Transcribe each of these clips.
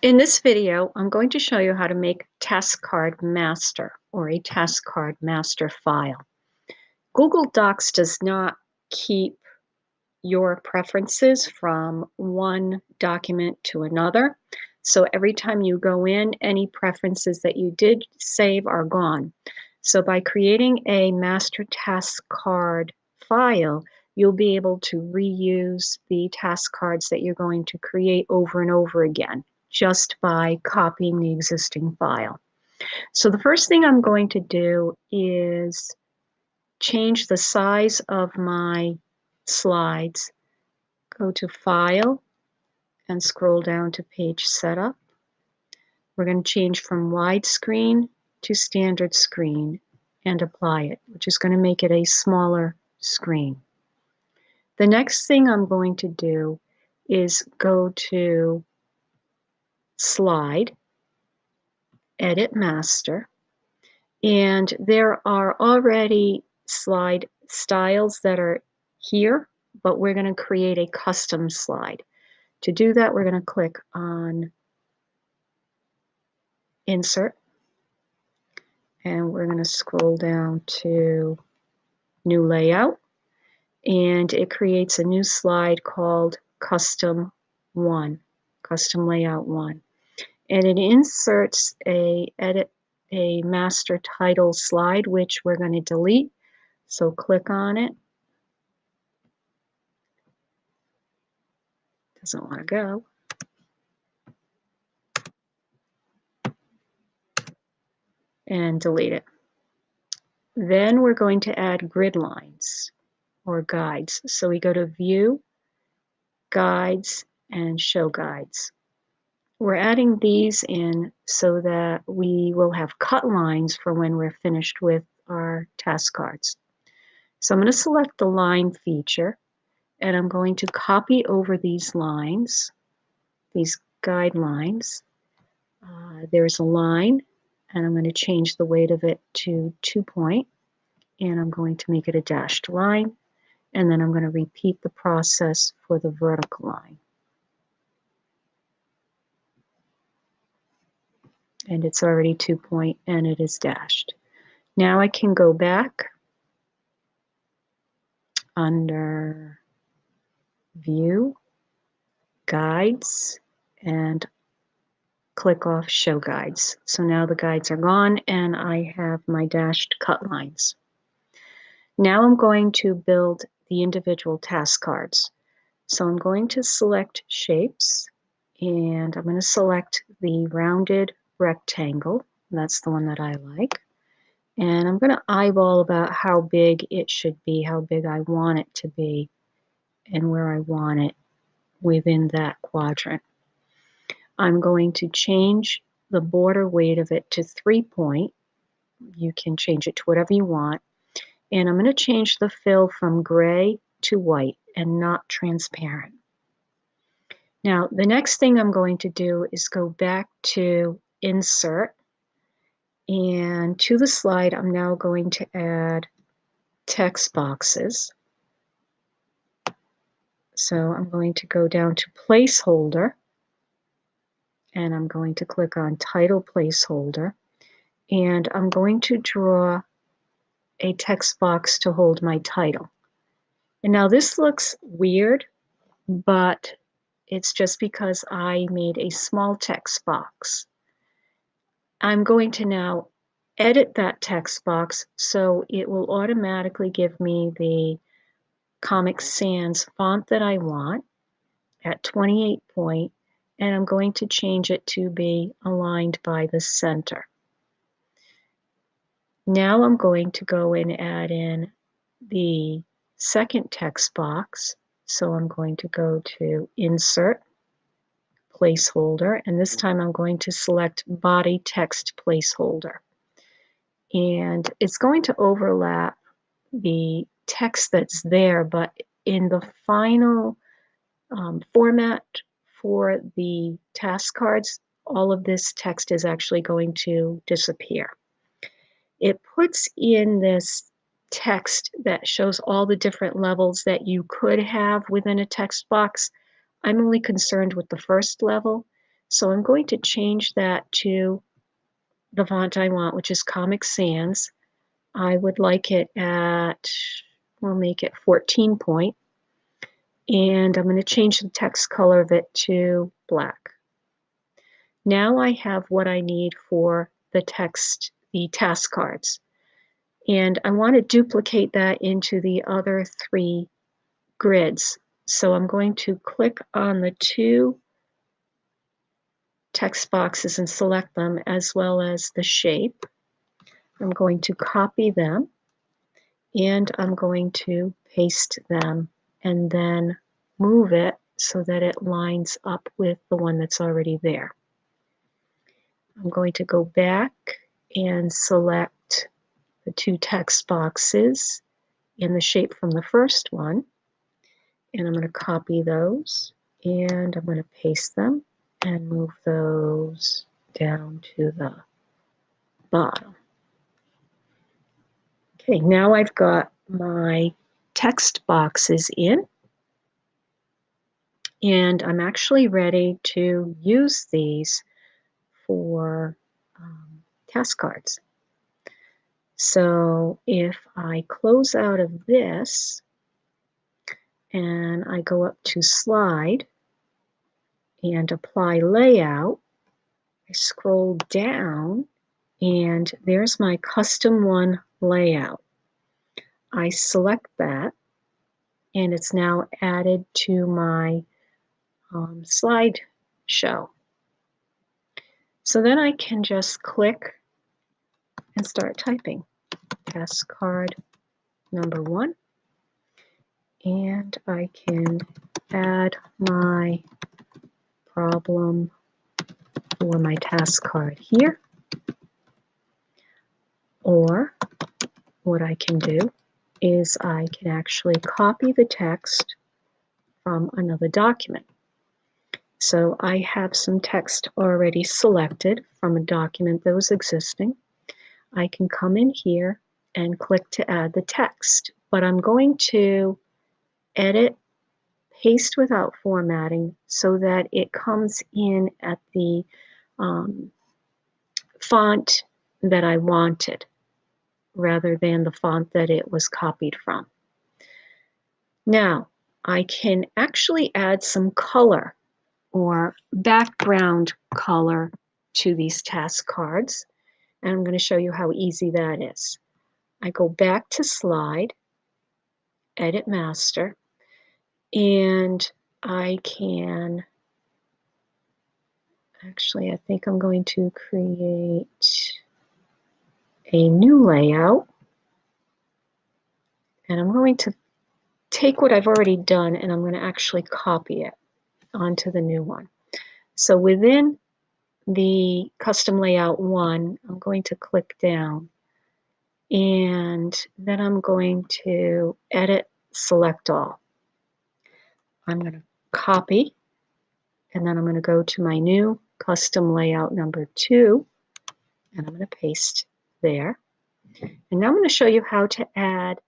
In this video, I'm going to show you how to make task card master or a task card master file. Google Docs does not keep your preferences from one document to another. So every time you go in, any preferences that you did save are gone. So by creating a master task card file, you'll be able to reuse the task cards that you're going to create over and over again, just by copying the existing file. So the first thing I'm going to do is change the size of my slides. Go to File and scroll down to Page Setup. We're going to change from widescreen to standard screen and apply it, which is going to make it a smaller screen. The next thing I'm going to do is go to Slide, Edit Master, and there are already slide styles that are here, but we're going to create a custom slide. To do that, we're going to click on Insert, and we're going to scroll down to New Layout, and it creates a new slide called Custom 1, Custom Layout 1. And it inserts a master title slide, which we're going to delete. So click on it. Doesn't want to go. And delete it. Then we're going to add grid lines or guides. So we go to View, Guides, and Show Guides. We're adding these in so that we will have cut lines for when we're finished with our task cards. So I'm going to select the line feature, and I'm going to copy over these lines, these guidelines. There's a line, and I'm going to change the weight of it to 2 point, and I'm going to make it a dashed line, and then I'm going to repeat the process for the vertical line. And it's already 2 point, and it is dashed. Now I can go back under View, Guides, and click off Show Guides. So now the guides are gone, and I have my dashed cut lines. Now I'm going to build the individual task cards. So I'm going to select Shapes, and I'm going to select the rounded rectangle. That's the one that I like. And I'm going to eyeball about how big it should be, how big I want it to be, and where I want it within that quadrant. I'm going to change the border weight of it to 3 point. You can change it to whatever you want. And I'm going to change the fill from gray to white and not transparent. Now, the next thing I'm going to do is go back to Insert, and to the slide, I'm now going to add text boxes. So I'm going to go down to Placeholder, and I'm going to click on Title Placeholder, and I'm going to draw a text box to hold my title. And now this looks weird, but it's just because I made a small text box. I'm going to now edit that text box so it will automatically give me the Comic Sans font that I want at 28 point, and I'm going to change it to be aligned by the center. Now I'm going to go and add in the second text box. So I'm going to go to Insert, Placeholder, and this time I'm going to select Body Text Placeholder. And it's going to overlap the text that's there, but in the final format for the task cards, all of this text is actually going to disappear. It puts in this text that shows all the different levels that you could have within a text box. I'm only concerned with the first level, So I'm going to change that to the font I want, which is Comic Sans. I would like it at, we'll make it 14 point. And I'm going to change the text color of it to black. Now I have what I need for the text, the task cards. And I want to duplicate that into the other 3 grids. So I'm going to click on the 2 text boxes and select them, as well as the shape. I'm going to copy them, and I'm going to paste them and then move it so that it lines up with the one that's already there. I'm going to go back and select the 2 text boxes in the shape from the first one, and I'm going to copy those, and I'm going to paste them and move those down to the bottom. Okay, now I've got my text boxes in, and I'm actually ready to use these for task cards. So if I close out of this and I go up to Slide and Apply Layout, I scroll down and there's my Custom One layout. I select that and it's now added to my slideshow. So then I can just click and start typing. Task card number 1, and I can add my problem for my task card here. Or what I can do is I can actually copy the text from another document. So I have some text already selected from a document that was existing. I can come in here and click to add the text, but I'm going to edit, paste without formatting so that it comes in at the font that I wanted rather than the font that it was copied from. Now, I can actually add some color or background color to these task cards, and I'm going to show you how easy that is. I go back to Slide, Edit Master, and I can, actually I think I'm going to create a new layout, and I'm going to take what I've already done and I'm going to actually copy it onto the new one. So within the custom layout 1, I'm going to click down and then I'm going to edit, select all. I'm going to copy and then I'm going to go to my new custom layout number 2 and I'm going to paste there. And now I'm going to show you how to add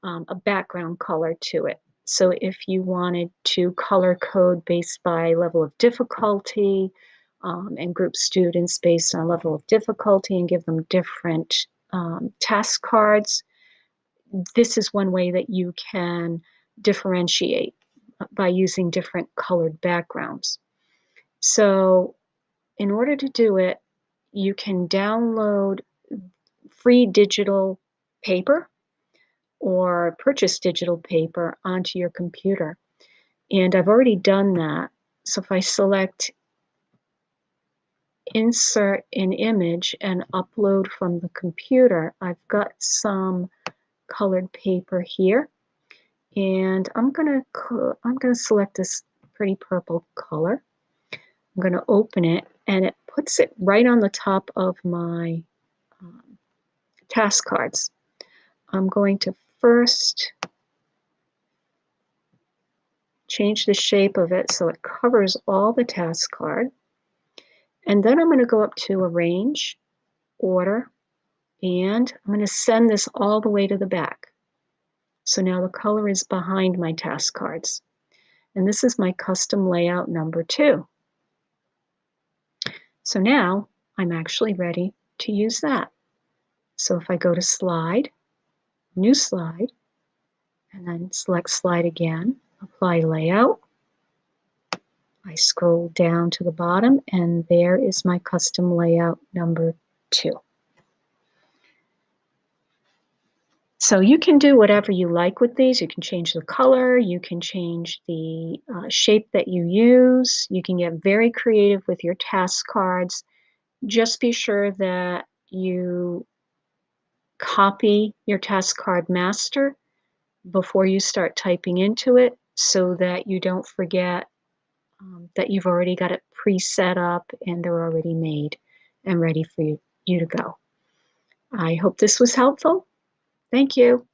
a background color to it. So if you wanted to color code based by level of difficulty and group students based on level of difficulty and give them different task cards, this is one way that you can differentiate by using different colored backgrounds. So in order to do it, you can download free digital paper or purchase digital paper onto your computer. And I've already done that. So if I select Insert an Image and Upload from the computer, I've got some colored paper here. And I'm gonna select this pretty purple color. I'm gonna open it and it puts it right on the top of my task cards. I'm going to first change the shape of it so it covers all the task card. And then I'm going to go up to Arrange, Order, and I'm going to send this all the way to the back. So now the color is behind my task cards. And this is my custom layout number 2. So now I'm actually ready to use that. So if I go to Slide, New Slide, and then select Slide again, Apply Layout, I scroll down to the bottom, and there is my custom layout number 2. So you can do whatever you like with these. You can change the color, you can change the shape that you use. You can get very creative with your task cards. Just be sure that you copy your task card master before you start typing into it so that you don't forget that you've already got it pre-set up and they're already made and ready for you to go. I hope this was helpful. Thank you.